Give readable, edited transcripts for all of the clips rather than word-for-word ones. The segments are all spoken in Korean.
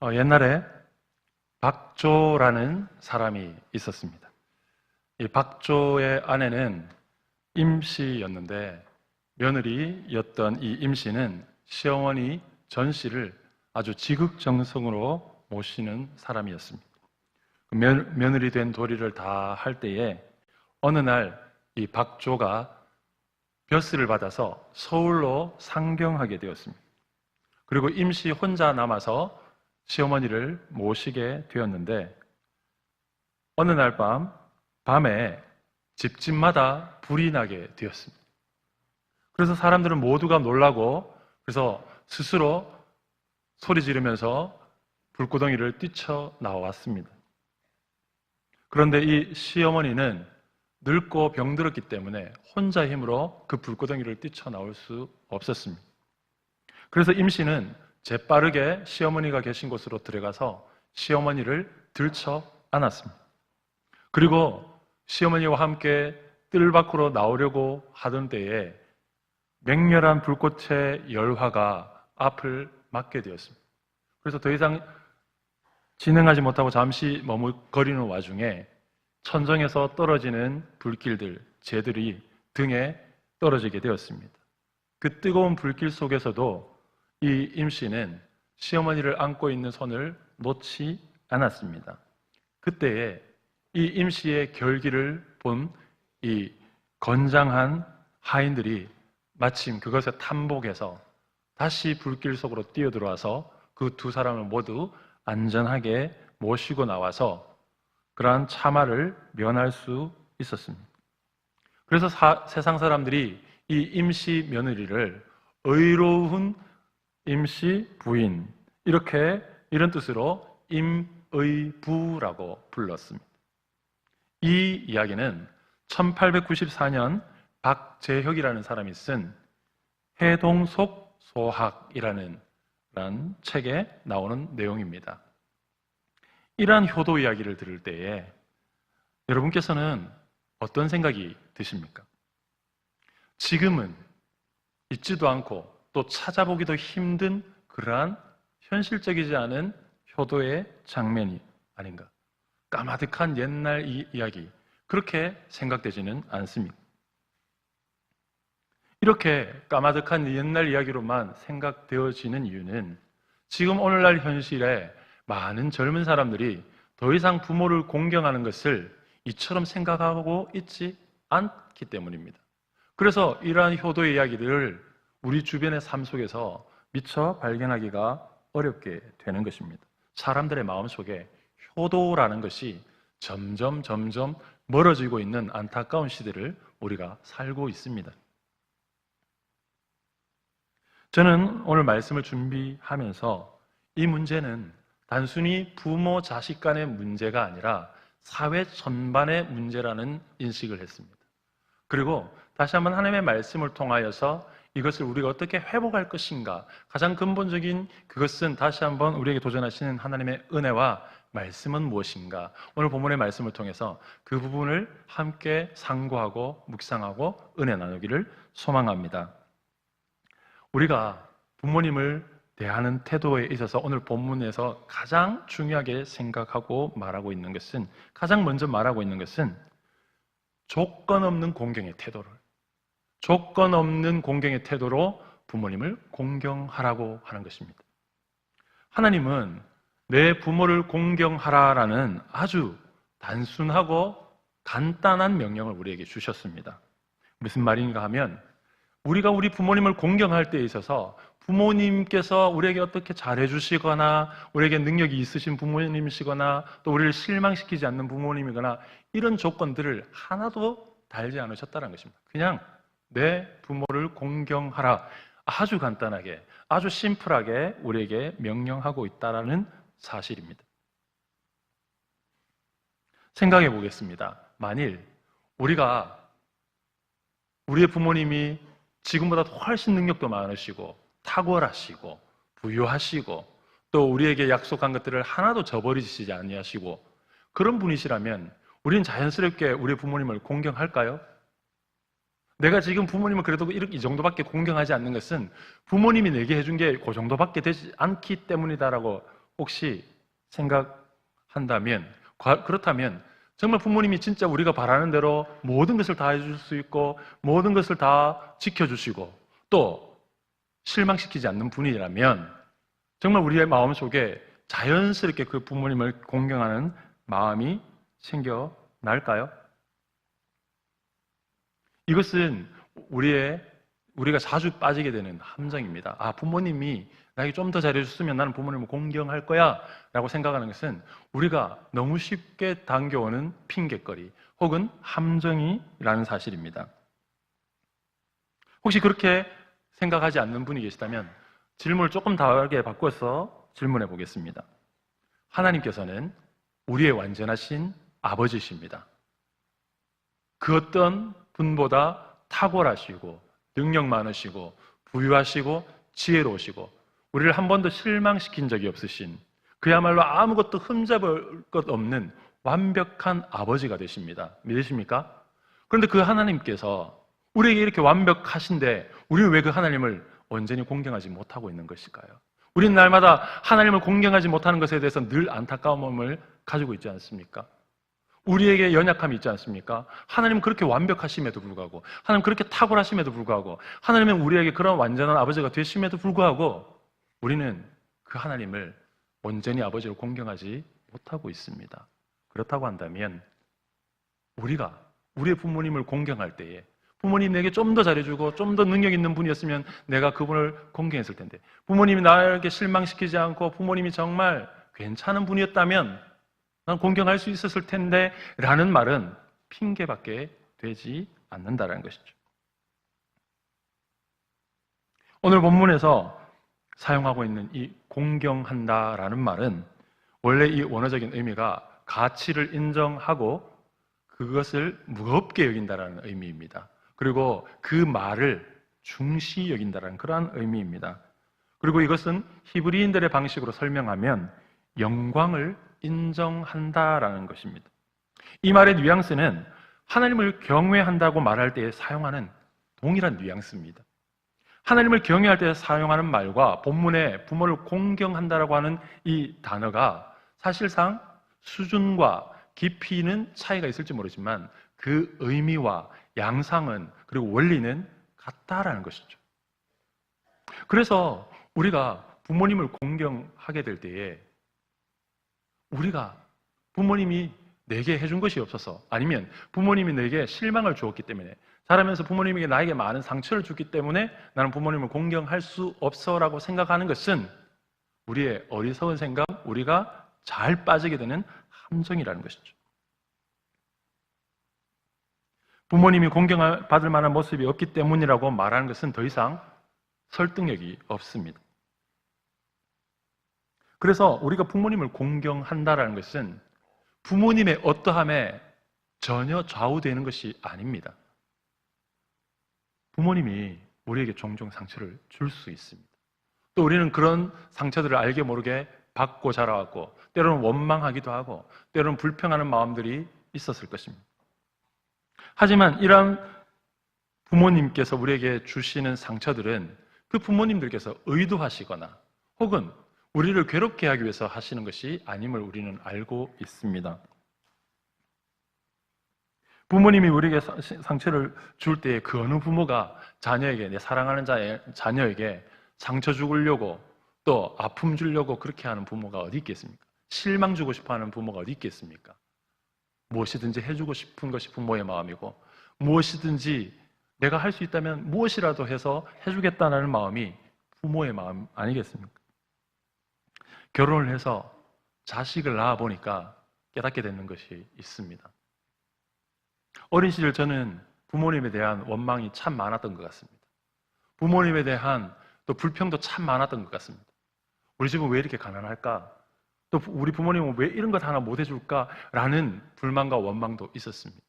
옛날에 박조라는 사람이 있었습니다. 이 박조의 아내는 임씨였는데 며느리였던 이 임씨는 시어머니 전씨를 아주 지극정성으로 모시는 사람이었습니다. 며느리 된 도리를 다 할 때에 어느 날 이 박조가 벼슬을 받아서 서울로 상경하게 되었습니다. 그리고 임씨 혼자 남아서 시어머니를 모시게 되었는데 어느 날 밤에 집집마다 불이 나게 되었습니다. 그래서 사람들은 모두가 놀라고 그래서 스스로 소리 지르면서 불구덩이를 뛰쳐나왔습니다. 그런데 이 시어머니는 늙고 병들었기 때문에 혼자 힘으로 그 불구덩이를 뛰쳐나올 수 없었습니다. 그래서 임씨는 재빠르게 시어머니가 계신 곳으로 들어가서 시어머니를 들쳐 안았습니다. 그리고 시어머니와 함께 뜰 밖으로 나오려고 하던 때에 맹렬한 불꽃의 열화가 앞을 막게 되었습니다. 그래서 더 이상 진행하지 못하고 잠시 머뭇거리는 와중에 천정에서 떨어지는 불길들, 재들이 등에 떨어지게 되었습니다. 그 뜨거운 불길 속에서도 이 임씨는 시어머니를 안고 있는 손을 놓지 않았습니다. 그때에 이 임씨의 결기를 본 이 건장한 하인들이 마침 그것에 탐복해서 다시 불길 속으로 뛰어들어와서 그 두 사람을 모두 안전하게 모시고 나와서 그러한 참화를 면할 수 있었습니다. 그래서 세상 사람들이 이 임씨 며느리를 의로운 임씨 부인 이런 뜻으로 임의부라고 불렀습니다. 이 이야기는 1894년 박재혁이라는 사람이 쓴 해동속 소학이라는 책에 나오는 내용입니다. 이러한 효도 이야기를 들을 때에 여러분께서는 어떤 생각이 드십니까? 지금은 있지도 않고 또 찾아보기도 힘든 그러한 현실적이지 않은 효도의 장면이 아닌가? 까마득한 옛날 이야기, 그렇게 생각되지는 않습니다. 이렇게 까마득한 옛날 이야기로만 생각되어지는 이유는 지금 오늘날 현실에 많은 젊은 사람들이 더 이상 부모를 공경하는 것을 이처럼 생각하고 있지 않기 때문입니다. 그래서 이러한 효도의 이야기들을 우리 주변의 삶 속에서 미처 발견하기가 어렵게 되는 것입니다. 사람들의 마음속에 효도라는 것이 점점 멀어지고 있는 안타까운 시대를 우리가 살고 있습니다. 저는 오늘 말씀을 준비하면서 이 문제는 단순히 부모, 자식 간의 문제가 아니라 사회 전반의 문제라는 인식을 했습니다. 그리고 다시 한번 하나님의 말씀을 통하여서 이것을 우리가 어떻게 회복할 것인가, 가장 근본적인 그것은 다시 한번 우리에게 도전하시는 하나님의 은혜와 말씀은 무엇인가, 오늘 본문의 말씀을 통해서 그 부분을 함께 상고하고 묵상하고 은혜 나누기를 소망합니다. 우리가 부모님을 대하는 태도에 있어서 오늘 본문에서 가장 중요하게 생각하고 말하고 있는 것은, 가장 먼저 말하고 있는 것은 조건 없는 공경의 태도를, 조건 없는 공경의 태도로 부모님을 공경하라고 하는 것입니다. 하나님은 내 부모를 공경하라라는 아주 단순하고 간단한 명령을 우리에게 주셨습니다. 무슨 말인가 하면, 우리가 우리 부모님을 공경할 때에 있어서 부모님께서 우리에게 어떻게 잘해주시거나 우리에게 능력이 있으신 부모님이시거나 또 우리를 실망시키지 않는 부모님이거나 이런 조건들을 하나도 달지 않으셨다는 것입니다. 그냥 내 부모를 공경하라, 아주 간단하게, 아주 심플하게 우리에게 명령하고 있다는 사실입니다. 생각해 보겠습니다. 만일 우리가 우리의 부모님이 지금보다 훨씬 능력도 많으시고 탁월하시고 부유하시고 또 우리에게 약속한 것들을 하나도 저버리시지 아니하시고 그런 분이시라면 우리는 자연스럽게 우리 부모님을 공경할까요? 내가 지금 부모님을 그래도 이 정도밖에 공경하지 않는 것은 부모님이 내게 해준 게 그 정도밖에 되지 않기 때문이다라고 혹시 생각한다면, 그렇다면 정말 부모님이 진짜 우리가 바라는 대로 모든 것을 다 해줄 수 있고 모든 것을 다 지켜주시고 또 실망시키지 않는 분이라면 정말 우리의 마음속에 자연스럽게 그 부모님을 공경하는 마음이 생겨날까요? 이것은 우리가 자주 빠지게 되는 함정입니다. 아, 부모님이 나에게 좀 더 잘해줬으면 나는 부모님을 공경할 거야 라고 생각하는 것은 우리가 너무 쉽게 당겨오는 핑곗거리 혹은 함정이라는 사실입니다. 혹시 그렇게 생각하지 않는 분이 계시다면 질문을 조금 다르게 바꿔서 질문해 보겠습니다. 하나님께서는 우리의 완전하신 아버지십니다. 그 어떤 분보다 탁월하시고 능력 많으시고 부유하시고 지혜로우시고 우리를 한 번도 실망시킨 적이 없으신 그야말로 아무것도 흠잡을 것 없는 완벽한 아버지가 되십니다. 믿으십니까? 그런데 그 하나님께서 우리에게 이렇게 완벽하신데 우리는 왜 그 하나님을 온전히 공경하지 못하고 있는 것일까요? 우리는 날마다 하나님을 공경하지 못하는 것에 대해서 늘 안타까움을 가지고 있지 않습니까? 우리에게 연약함이 있지 않습니까? 하나님은 그렇게 완벽하심에도 불구하고 하나님 그렇게 탁월하심에도 불구하고 하나님은 우리에게 그런 완전한 아버지가 되심에도 불구하고 우리는 그 하나님을 온전히 아버지로 공경하지 못하고 있습니다. 그렇다고 한다면 우리가 우리의 부모님을 공경할 때에 부모님이 내게 좀 더 잘해주고 좀 더 능력 있는 분이었으면 내가 그분을 공경했을 텐데 부모님이 나에게 실망시키지 않고 부모님이 정말 괜찮은 분이었다면 난 공경할 수 있었을 텐데 라는 말은 핑계밖에 되지 않는다는 것이죠. 오늘 본문에서 사용하고 있는 이 공경한다라는 말은 원래 이 원어적인 의미가 가치를 인정하고 그것을 무겁게 여긴다라는 의미입니다. 그리고 그 말을 중시 여긴다라는 그러한 의미입니다. 그리고 이것은 히브리인들의 방식으로 설명하면 영광을 인정한다라는 것입니다. 이 말의 뉘앙스는 하나님을 경외한다고 말할 때 사용하는 동일한 뉘앙스입니다. 하나님을 경외할 때 사용하는 말과 본문에 부모를 공경한다라고 하는 이 단어가 사실상 수준과 깊이는 차이가 있을지 모르지만 그 의미와 양상은 그리고 원리는 같다라는 것이죠. 그래서 우리가 부모님을 공경하게 될 때에 우리가 부모님이 내게 해준 것이 없어서 아니면 부모님이 내게 실망을 주었기 때문에 자라면서 부모님에게 나에게 많은 상처를 줬기 때문에 나는 부모님을 공경할 수 없어라고 생각하는 것은 우리의 어리석은 생각, 우리가 잘 빠지게 되는 함정이라는 것이죠. 부모님이 공경받을 만한 모습이 없기 때문이라고 말하는 것은 더 이상 설득력이 없습니다. 그래서 우리가 부모님을 공경한다라는 것은 부모님의 어떠함에 전혀 좌우되는 것이 아닙니다. 부모님이 우리에게 종종 상처를 줄 수 있습니다. 또 우리는 그런 상처들을 알게 모르게 받고 자라왔고 때로는 원망하기도 하고 때로는 불평하는 마음들이 있었을 것입니다. 하지만 이런 부모님께서 우리에게 주시는 상처들은 그 부모님들께서 의도하시거나 혹은 우리를 괴롭게 하기 위해서 하시는 것이 아님을 우리는 알고 있습니다. 부모님이 우리에게 상처를 줄 때에 그 어느 부모가 자녀에게, 내 사랑하는 자녀에게 상처 주려고 또 아픔 주려고 그렇게 하는 부모가 어디 있겠습니까? 실망 주고 싶어 하는 부모가 어디 있겠습니까? 무엇이든지 해주고 싶은 것이 부모의 마음이고 무엇이든지 내가 할 수 있다면 무엇이라도 해서 해주겠다는 마음이 부모의 마음 아니겠습니까? 결혼을 해서 자식을 낳아 보니까 깨닫게 되는 것이 있습니다. 어린 시절 저는 부모님에 대한 원망이 참 많았던 것 같습니다. 부모님에 대한 또 불평도 참 많았던 것 같습니다. 우리 집은 왜 이렇게 가난할까? 또 우리 부모님은 왜 이런 것 하나 못 해줄까? 라는 불만과 원망도 있었습니다.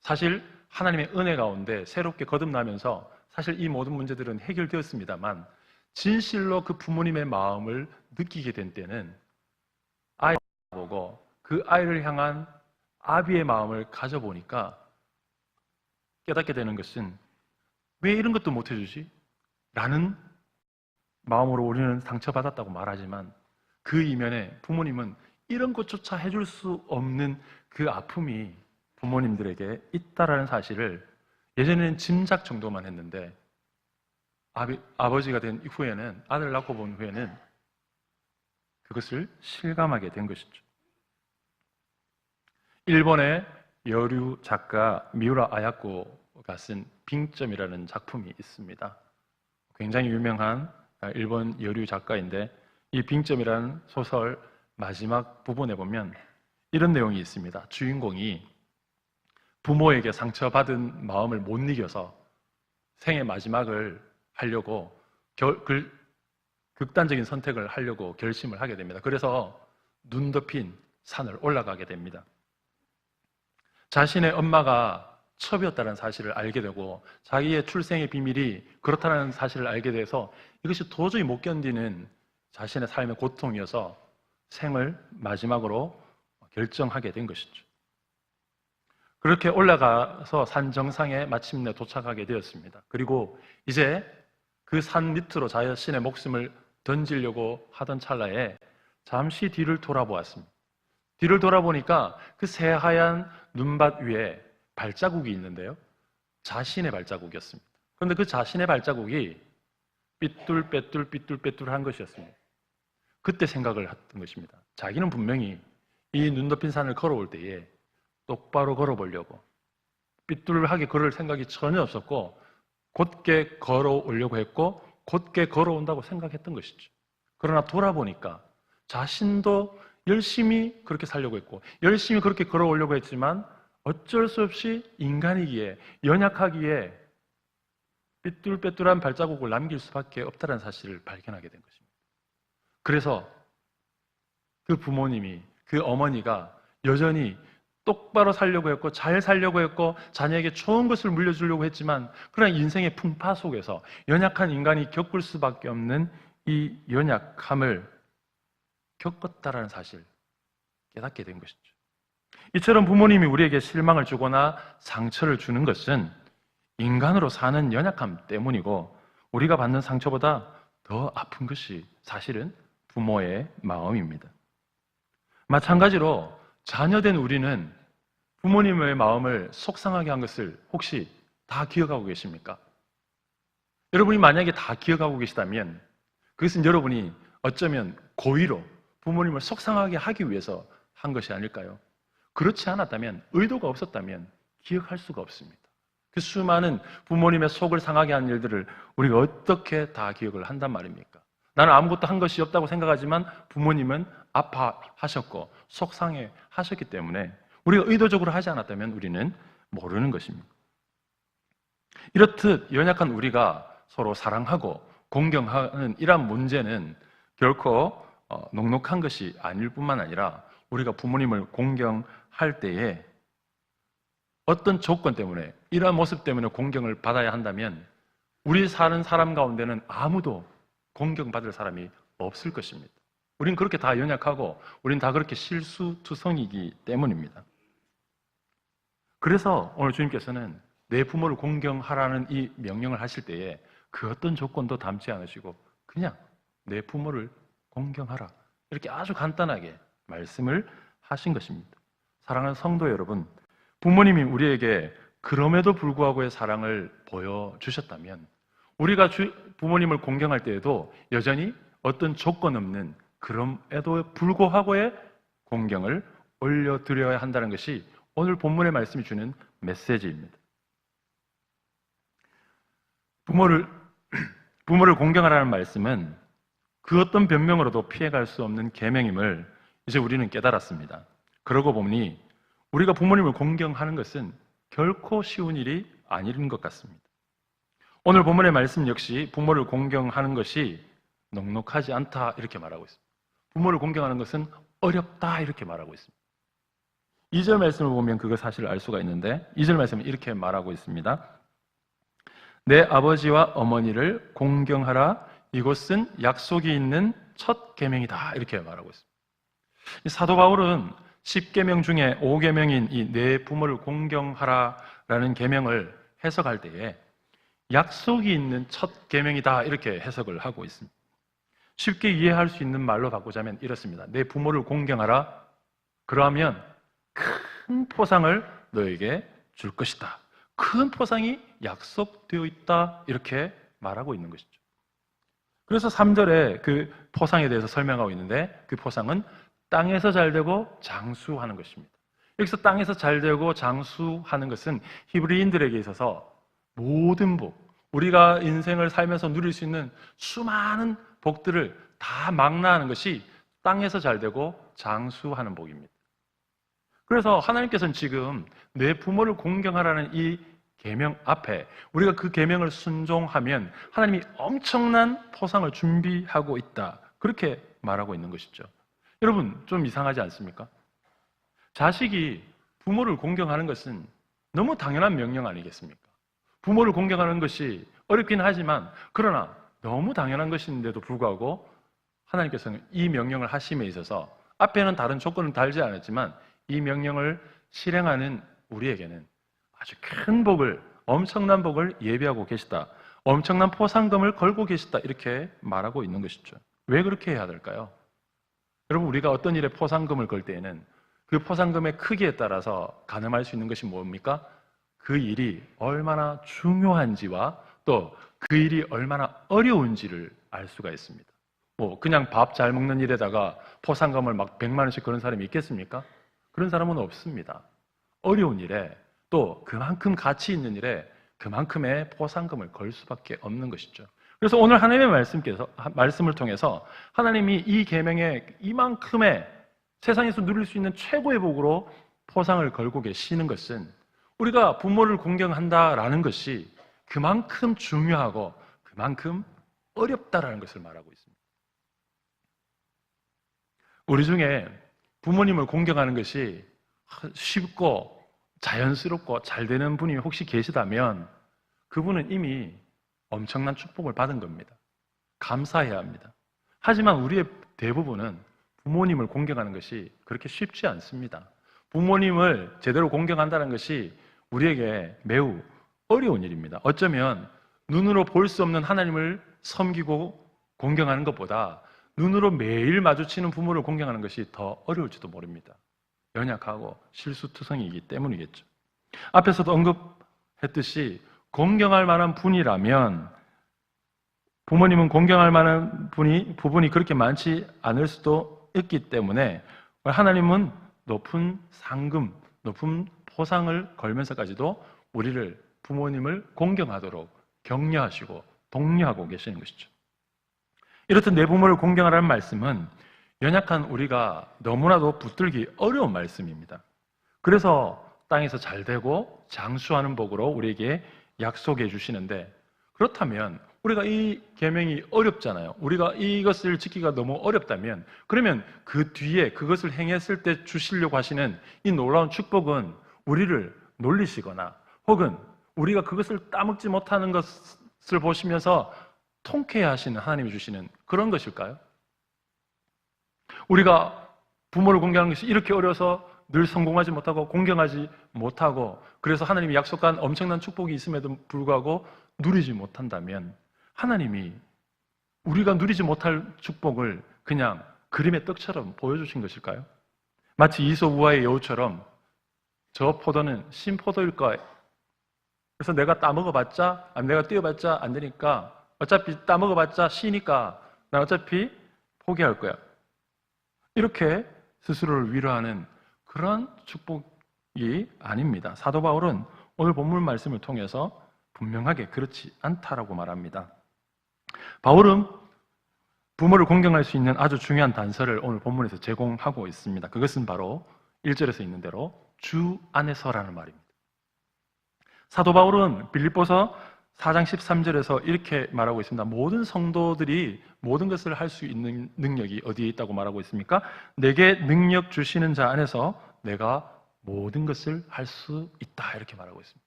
사실 하나님의 은혜 가운데 새롭게 거듭나면서 사실 이 모든 문제들은 해결되었습니다만 진실로 그 부모님의 마음을 느끼게 된 때는 아이를 보고 그 아이를 향한 아비의 마음을 가져보니까 깨닫게 되는 것은 왜 이런 것도 못 해주지? 라는 마음으로 우리는 상처받았다고 말하지만 그 이면에 부모님은 이런 것조차 해줄 수 없는 그 아픔이 부모님들에게 있다라는 사실을 예전에는 짐작 정도만 했는데 아버지가 된 후에는, 아들 낳고 본 후에는 그것을 실감하게 된 것이죠. 일본의 여류 작가 미우라 아야코가 쓴 빙점이라는 작품이 있습니다. 굉장히 유명한 일본 여류 작가인데, 이 빙점이라는 소설 마지막 부분에 보면 이런 내용이 있습니다. 주인공이 부모에게 상처받은 마음을 못 이겨서 생의 마지막을 하려고 극단적인 선택을 하려고 결심을 하게 됩니다. 그래서 눈 덮인 산을 올라가게 됩니다. 자신의 엄마가 첩이었다는 사실을 알게 되고 자기의 출생의 비밀이 그렇다는 사실을 알게 돼서 이것이 도저히 못 견디는 자신의 삶의 고통이어서 생을 마지막으로 결정하게 된 것이죠. 그렇게 올라가서 산 정상에 마침내 도착하게 되었습니다. 그리고 이제 그 산 밑으로 자신의 목숨을 던지려고 하던 찰나에 잠시 뒤를 돌아보았습니다. 뒤를 돌아보니까 그 새하얀 눈밭 위에 발자국이 있는데요, 자신의 발자국이었습니다. 그런데 그 자신의 발자국이 삐뚤빼뚤한 것이었습니다. 그때 생각을 했던 것입니다. 자기는 분명히 이 눈 덮인 산을 걸어올 때에 똑바로 걸어보려고, 삐뚤하게 걸을 생각이 전혀 없었고 곧게 걸어오려고 했고 곧게 걸어온다고 생각했던 것이죠. 그러나 돌아보니까 자신도 열심히 그렇게 살려고 했고 열심히 그렇게 걸어오려고 했지만 어쩔 수 없이 인간이기에, 연약하기에 삐뚤빼뚤한 발자국을 남길 수밖에 없다는 사실을 발견하게 된 것입니다. 그래서 그 부모님이, 그 어머니가 여전히 똑바로 살려고 했고 잘 살려고 했고 자녀에게 좋은 것을 물려주려고 했지만, 그러나 인생의 풍파 속에서 연약한 인간이 겪을 수밖에 없는 이 연약함을 겪었다라는 사실 깨닫게 된 것이죠. 이처럼 부모님이 우리에게 실망을 주거나 상처를 주는 것은 인간으로 사는 연약함 때문이고, 우리가 받는 상처보다 더 아픈 것이 사실은 부모의 마음입니다. 마찬가지로 자녀된 우리는 부모님의 마음을 속상하게 한 것을 혹시 다 기억하고 계십니까? 여러분이 만약에 다 기억하고 계시다면 그것은 여러분이 어쩌면 고의로 부모님을 속상하게 하기 위해서 한 것이 아닐까요? 그렇지 않았다면, 의도가 없었다면 기억할 수가 없습니다. 그 수많은 부모님의 속을 상하게 한 일들을 우리가 어떻게 다 기억을 한단 말입니까? 나는 아무것도 한 것이 없다고 생각하지만 부모님은 아파하셨고 속상해 하셨기 때문에 우리가 의도적으로 하지 않았다면 우리는 모르는 것입니다. 이렇듯 연약한 우리가 서로 사랑하고 공경하는 이러한 문제는 결코 녹록한 것이 아닐 뿐만 아니라, 우리가 부모님을 공경할 때에 어떤 조건 때문에, 이러한 모습 때문에 공경을 받아야 한다면 우리 사는 사람 가운데는 아무도 공경받을 사람이 없을 것입니다. 우린 그렇게 다 연약하고 우린 다 그렇게 실수투성이기 때문입니다. 그래서 오늘 주님께서는 내 부모를 공경하라는 이 명령을 하실 때에 그 어떤 조건도 담지 않으시고 그냥 내 부모를 공경하라, 이렇게 아주 간단하게 말씀을 하신 것입니다. 사랑하는 성도 여러분, 부모님이 우리에게 그럼에도 불구하고의 사랑을 보여주셨다면 우리가 부모님을 공경할 때에도 여전히 어떤 조건 없는 그럼에도 불구하고의 공경을 올려드려야 한다는 것이 오늘 본문의 말씀이 주는 메시지입니다. 부모를 공경하라는 말씀은 그 어떤 변명으로도 피해갈 수 없는 계명임을 이제 우리는 깨달았습니다. 그러고 보니 우리가 부모님을 공경하는 것은 결코 쉬운 일이 아닌 것 같습니다. 오늘 본문의 말씀 역시 부모를 공경하는 것이 넉넉하지 않다 이렇게 말하고 있습니다. 부모를 공경하는 것은 어렵다 이렇게 말하고 있습니다. 2절 말씀을 보면 그거 사실을 알 수가 있는데, 2절 말씀은 이렇게 말하고 있습니다. 내 아버지와 어머니를 공경하라, 이것은 약속이 있는 첫 계명이다 이렇게 말하고 있습니다. 사도 바울은 10계명 중에 5계명인 이 내 부모를 공경하라라는 계명을 해석할 때에 약속이 있는 첫 계명이다 이렇게 해석을 하고 있습니다. 쉽게 이해할 수 있는 말로 바꾸자면 이렇습니다. 내 부모를 공경하라. 그러면 큰 포상을 너에게 줄 것이다. 큰 포상이 약속되어 있다. 이렇게 말하고 있는 것이죠. 그래서 3절에 그 포상에 대해서 설명하고 있는데 그 포상은 땅에서 잘되고 장수하는 것입니다. 여기서 땅에서 잘되고 장수하는 것은 히브리인들에게 있어서 모든 복, 우리가 인생을 살면서 누릴 수 있는 수많은 복들을 다 망라하는 것이 땅에서 잘되고 장수하는 복입니다. 그래서 하나님께서는 지금 내 부모를 공경하라는 이 계명 앞에 우리가 그 계명을 순종하면 하나님이 엄청난 포상을 준비하고 있다. 그렇게 말하고 있는 것이죠. 여러분, 좀 이상하지 않습니까? 자식이 부모를 공경하는 것은 너무 당연한 명령 아니겠습니까? 부모를 공경하는 것이 어렵긴 하지만 그러나 너무 당연한 것인데도 불구하고 하나님께서는 이 명령을 하심에 있어서 앞에는 다른 조건을 달지 않았지만 이 명령을 실행하는 우리에게는 아주 큰 복을, 엄청난 복을 예비하고 계시다. 엄청난 포상금을 걸고 계시다. 이렇게 말하고 있는 것이죠. 왜 그렇게 해야 될까요? 여러분, 우리가 어떤 일에 포상금을 걸 때에는 그 포상금의 크기에 따라서 가늠할 수 있는 것이 뭡니까? 그 일이 얼마나 중요한지와 또 그 일이 얼마나 어려운지를 알 수가 있습니다. 그냥 밥 잘 먹는 일에다가 포상금을 막 100만 원씩 거는 사람이 있겠습니까? 그런 사람은 없습니다. 어려운 일에 또 그만큼 가치 있는 일에 그만큼의 포상금을 걸 수밖에 없는 것이죠. 그래서 오늘 하나님의 말씀을 통해서 하나님이 이 계명에 이만큼의 세상에서 누릴 수 있는 최고의 복으로 포상을 걸고 계시는 것은 우리가 부모를 공경한다라는 것이 그만큼 중요하고 그만큼 어렵다라는 것을 말하고 있습니다. 우리 중에 부모님을 공경하는 것이 쉽고 자연스럽고 잘 되는 분이 혹시 계시다면 그분은 이미 엄청난 축복을 받은 겁니다. 감사해야 합니다. 하지만 우리의 대부분은 부모님을 공경하는 것이 그렇게 쉽지 않습니다. 부모님을 제대로 공경한다는 것이 우리에게 매우 어려운 일입니다. 어쩌면 눈으로 볼 수 없는 하나님을 섬기고 공경하는 것보다 눈으로 매일 마주치는 부모를 공경하는 것이 더 어려울지도 모릅니다. 연약하고 실수투성이기 때문이겠죠. 앞에서도 언급했듯이 공경할 만한 분이라면 부모님은 공경할 만한 부분이 그렇게 많지 않을 수도 있기 때문에 하나님은 높은 상금, 높은 포상을 걸면서까지도 우리를 부모님을 공경하도록 격려하시고 독려하고 계시는 것이죠. 이렇듯 내 부모를 공경하라는 말씀은 연약한 우리가 너무나도 붙들기 어려운 말씀입니다. 그래서 땅에서 잘되고 장수하는 복으로 우리에게 약속해 주시는데 그렇다면 우리가 이 계명이 어렵잖아요. 우리가 이것을 지키기가 너무 어렵다면 그러면 그 뒤에 그것을 행했을 때 주시려고 하시는 이 놀라운 축복은 우리를 놀리시거나 혹은 우리가 그것을 따먹지 못하는 것을 보시면서 통쾌해하시는 하나님이 주시는 그런 것일까요? 우리가 부모를 공경하는 것이 이렇게 어려서 늘 성공하지 못하고 공경하지 못하고 그래서 하나님이 약속한 엄청난 축복이 있음에도 불구하고 누리지 못한다면 하나님이 우리가 누리지 못할 축복을 그냥 그림의 떡처럼 보여주신 것일까요? 마치 이솝우화의 여우처럼 저 포도는 신포도일 거야. 그래서 내가 따먹어봤자 내가 띄어봤자 안 되니까 어차피 따먹어봤자 시니까 난 어차피 포기할 거야. 이렇게 스스로를 위로하는 그런 축복이 아닙니다. 사도 바울은 오늘 본문 말씀을 통해서 분명하게 그렇지 않다라고 말합니다. 바울은 부모를 공경할 수 있는 아주 중요한 단서를 오늘 본문에서 제공하고 있습니다. 그것은 바로 1절에서 있는 대로 주 안에서라는 말입니다. 사도 바울은 빌립보서 4장 13절에서 이렇게 말하고 있습니다. 모든 성도들이 모든 것을 할 수 있는 능력이 어디에 있다고 말하고 있습니까? 내게 능력 주시는 자 안에서 내가 모든 것을 할 수 있다 이렇게 말하고 있습니다.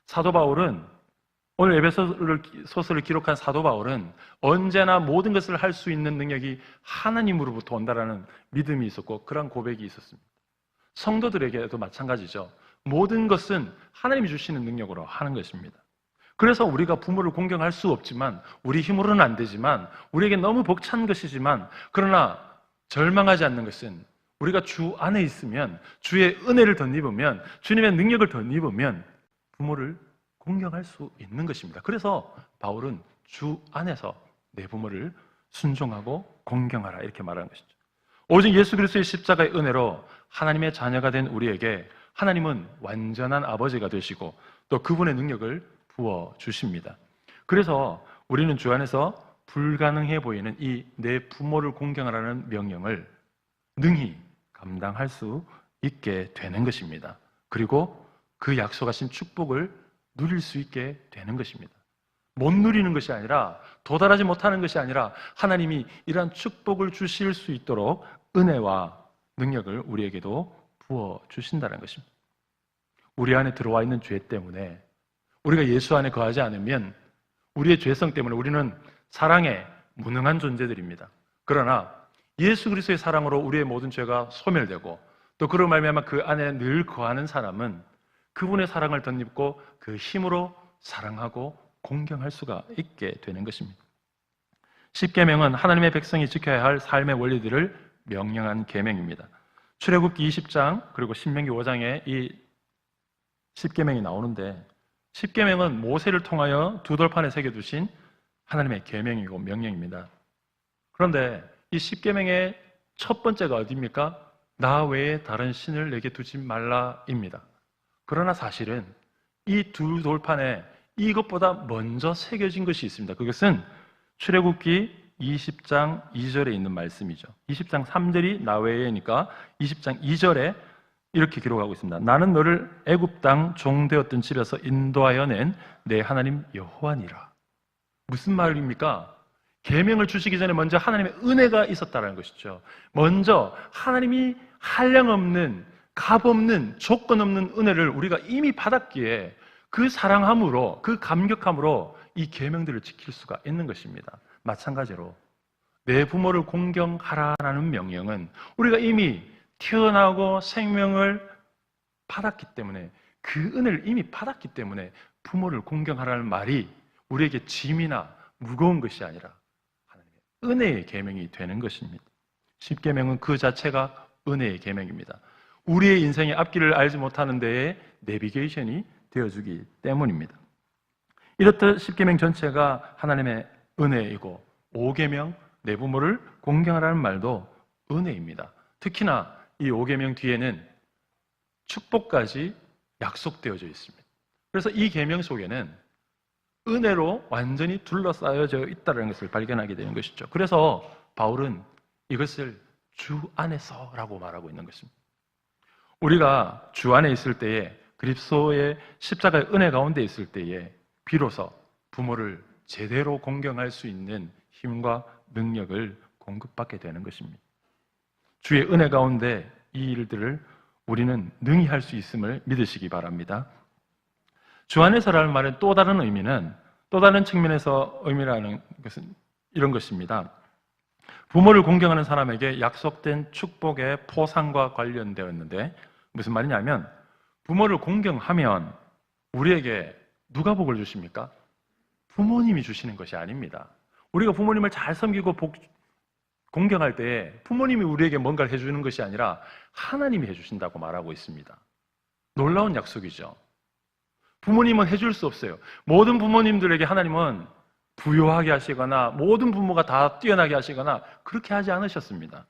사도 바울은 오늘 에베소서를 기록한 사도 바울은 언제나 모든 것을 할 수 있는 능력이 하나님으로부터 온다라는 믿음이 있었고 그런 고백이 있었습니다. 성도들에게도 마찬가지죠. 모든 것은 하나님이 주시는 능력으로 하는 것입니다. 그래서 우리가 부모를 공경할 수 없지만, 우리 힘으로는 안 되지만, 우리에게 너무 벅찬 것이지만, 그러나 절망하지 않는 것은 우리가 주 안에 있으면, 주의 은혜를 덧입으면, 주님의 능력을 덧입으면 부모를 공경할 수 있는 것입니다. 그래서 바울은 주 안에서 내 부모를 순종하고 공경하라 이렇게 말하는 것이죠. 오직 예수 그리스도의 십자가의 은혜로 하나님의 자녀가 된 우리에게 하나님은 완전한 아버지가 되시고 또 그분의 능력을 부어주십니다. 그래서 우리는 주 안에서 불가능해 보이는 이 내 부모를 공경하라는 명령을 능히 감당할 수 있게 되는 것입니다. 그리고 그 약속하신 축복을 누릴 수 있게 되는 것입니다. 못 누리는 것이 아니라, 도달하지 못하는 것이 아니라 하나님이 이러한 축복을 주실 수 있도록 은혜와 능력을 우리에게도 부어주신다는 것입니다. 우리 안에 들어와 있는 죄 때문에, 우리가 예수 안에 거하지 않으면 우리의 죄성 때문에 우리는 사랑에 무능한 존재들입니다. 그러나 예수 그리스도의 사랑으로 우리의 모든 죄가 소멸되고 또 그로 말미암아 그 안에 늘 거하는 사람은 그분의 사랑을 덧입고 그 힘으로 사랑하고 공경할 수가 있게 되는 것입니다. 십계명은 하나님의 백성이 지켜야 할 삶의 원리들을 명령한 계명입니다. 출애굽기 20장 그리고 신명기 5장에 이 십계명이 나오는데, 십계명은 모세를 통하여 두 돌판에 새겨두신 하나님의 계명이고 명령입니다. 그런데 이 십계명의 첫 번째가 어디입니까? 나 외에 다른 신을 내게 두지 말라입니다. 그러나 사실은 이 두 돌판에 이것보다 먼저 새겨진 것이 있습니다. 그것은 출애굽기 20장 2절에 있는 말씀이죠. 20장 3절이 나 외에니까 20장 2절에 이렇게 기록하고 있습니다. 나는 너를 애굽 땅 종되었던 집에서 인도하여 낸 내 하나님 여호와니라. 무슨 말입니까? 계명을 주시기 전에 먼저 하나님의 은혜가 있었다는 것이죠. 먼저 하나님이 한량없는, 값없는, 조건 없는 은혜를 우리가 이미 받았기에 그 사랑함으로, 그 감격함으로 이 계명들을 지킬 수가 있는 것입니다. 마찬가지로 내 부모를 공경하라는 명령은 우리가 이미 태어나고 생명을 받았기 때문에, 그 은혜를 이미 받았기 때문에 부모를 공경하라는 말이 우리에게 짐이나 무거운 것이 아니라 하나님의 은혜의 계명이 되는 것입니다. 십계명은 그 자체가 은혜의 계명입니다. 우리의 인생의 앞길을 알지 못하는 데에 내비게이션이 되어주기 때문입니다. 이렇듯 십계명 전체가 하나님의 은혜이고, 5계명 내 부모를 공경하라는 말도 은혜입니다. 특히나 이 5계명 뒤에는 축복까지 약속되어져 있습니다. 그래서 이 계명 속에는 은혜로 완전히 둘러싸여져 있다는 것을 발견하게 되는 것이죠. 그래서 바울은 이것을 주 안에서라고 말하고 있는 것입니다. 우리가 주 안에 있을 때에, 그리스도의 십자가의 은혜 가운데 있을 때에 비로소 부모를 제대로 공경할 수 있는 힘과 능력을 공급받게 되는 것입니다. 주의 은혜 가운데 이 일들을 우리는 능히 할 수 있음을 믿으시기 바랍니다. 주 안에서라는 말은 또 다른 의미는, 또 다른 측면에서 의미라는 것은 이런 것입니다. 부모를 공경하는 사람에게 약속된 축복의 포상과 관련되었는데, 무슨 말이냐면, 부모를 공경하면 우리에게 누가 복을 주십니까? 부모님이 주시는 것이 아닙니다. 우리가 부모님을 잘 섬기고 공경할 때 부모님이 우리에게 뭔가를 해주는 것이 아니라 하나님이 해주신다고 말하고 있습니다. 놀라운 약속이죠. 부모님은 해줄 수 없어요. 모든 부모님들에게 하나님은 부유하게 하시거나 모든 부모가 다 뛰어나게 하시거나 그렇게 하지 않으셨습니다.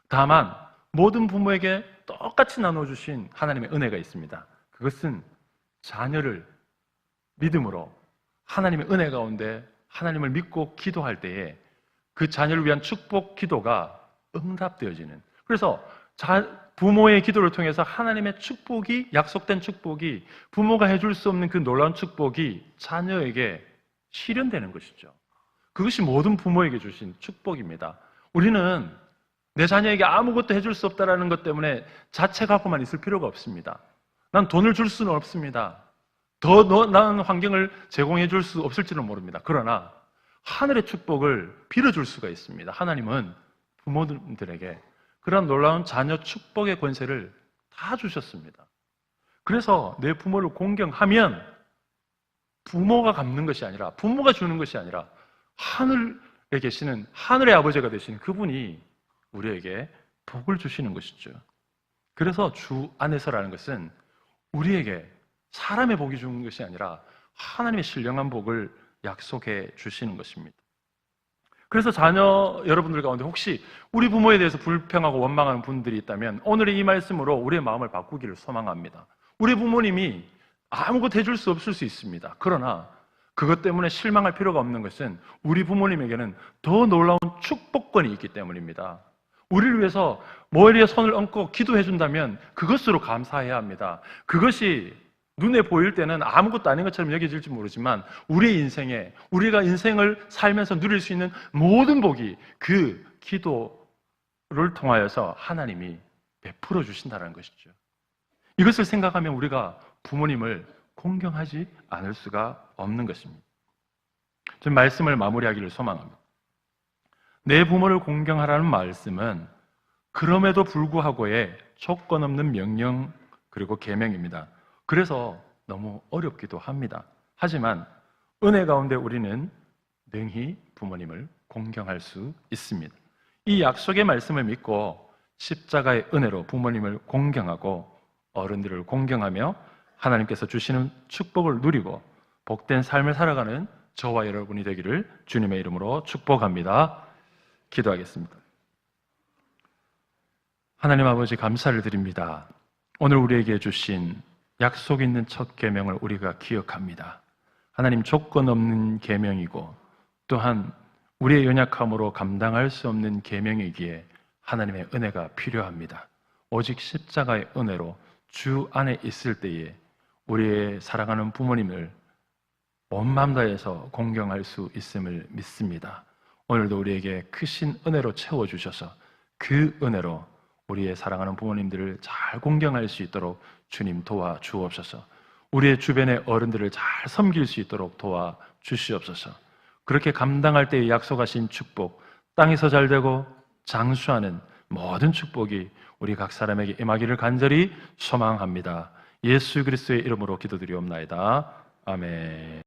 다만 모든 부모에게 똑같이 나눠주신 하나님의 은혜가 있습니다. 그것은 자녀를 믿음으로 하나님의 은혜 가운데 하나님을 믿고 기도할 때에 그 자녀를 위한 축복 기도가 응답되어지는, 그래서 부모의 기도를 통해서 하나님의 축복이, 약속된 축복이, 부모가 해줄 수 없는 그 놀라운 축복이 자녀에게 실현되는 것이죠. 그것이 모든 부모에게 주신 축복입니다. 우리는 내 자녀에게 아무것도 해줄 수 없다는 것 때문에 자책 갖고만 있을 필요가 없습니다. 난 돈을 줄 수는 없습니다. 더 나은 환경을 제공해 줄 수 없을지는 모릅니다. 그러나 하늘의 축복을 빌어줄 수가 있습니다. 하나님은 부모들에게 그런 놀라운 자녀 축복의 권세를 다 주셨습니다. 그래서 내 부모를 공경하면 부모가 갚는 것이 아니라, 부모가 주는 것이 아니라 하늘에 계시는 하늘의 아버지가 되신 그분이 우리에게 복을 주시는 것이죠. 그래서 주 안에서라는 것은 우리에게 사람의 복이 주는 것이 아니라 하나님의 신령한 복을 약속해 주시는 것입니다. 그래서 자녀 여러분들 가운데 혹시 우리 부모에 대해서 불평하고 원망하는 분들이 있다면 오늘의 이 말씀으로 우리의 마음을 바꾸기를 소망합니다. 우리 부모님이 아무것도 해줄 수 없을 수 있습니다. 그러나 그것 때문에 실망할 필요가 없는 것은 우리 부모님에게는 더 놀라운 축복권이 있기 때문입니다. 우리를 위해서 머리에 손을 얹고 기도해 준다면 그것으로 감사해야 합니다. 그것이 눈에 보일 때는 아무것도 아닌 것처럼 여겨질지 모르지만 우리의 인생에, 우리가 인생을 살면서 누릴 수 있는 모든 복이 그 기도를 통하여서 하나님이 베풀어 주신다는 것이죠. 이것을 생각하면 우리가 부모님을 공경하지 않을 수가 없는 것입니다. 좀 말씀을 마무리하기를 소망합니다. 내 부모를 공경하라는 말씀은 그럼에도 불구하고의 조건 없는 명령 그리고 계명입니다. 그래서 너무 어렵기도 합니다. 하지만 은혜 가운데 우리는 능히 부모님을 공경할 수 있습니다. 이 약속의 말씀을 믿고 십자가의 은혜로 부모님을 공경하고 어른들을 공경하며 하나님께서 주시는 축복을 누리고 복된 삶을 살아가는 저와 여러분이 되기를 주님의 이름으로 축복합니다. 기도하겠습니다. 하나님 아버지 감사를 드립니다. 오늘 우리에게 주신 약속 있는 첫 계명을 우리가 기억합니다. 하나님 조건 없는 계명이고 또한 우리의 연약함으로 감당할 수 없는 계명이기에 하나님의 은혜가 필요합니다. 오직 십자가의 은혜로 주 안에 있을 때에 우리의 사랑하는 부모님을 온 마음 다해서 공경할 수 있음을 믿습니다. 오늘도 우리에게 크신 은혜로 채워주셔서 그 은혜로 우리의 사랑하는 부모님들을 잘 공경할 수 있도록 주님 도와주옵소서. 우리의 주변의 어른들을 잘 섬길 수 있도록 도와주시옵소서. 그렇게 감당할 때에 약속하신 축복, 땅에서 잘 되고 장수하는 모든 축복이 우리 각 사람에게 임하기를 간절히 소망합니다. 예수 그리스도의 이름으로 기도드리옵나이다. 아멘.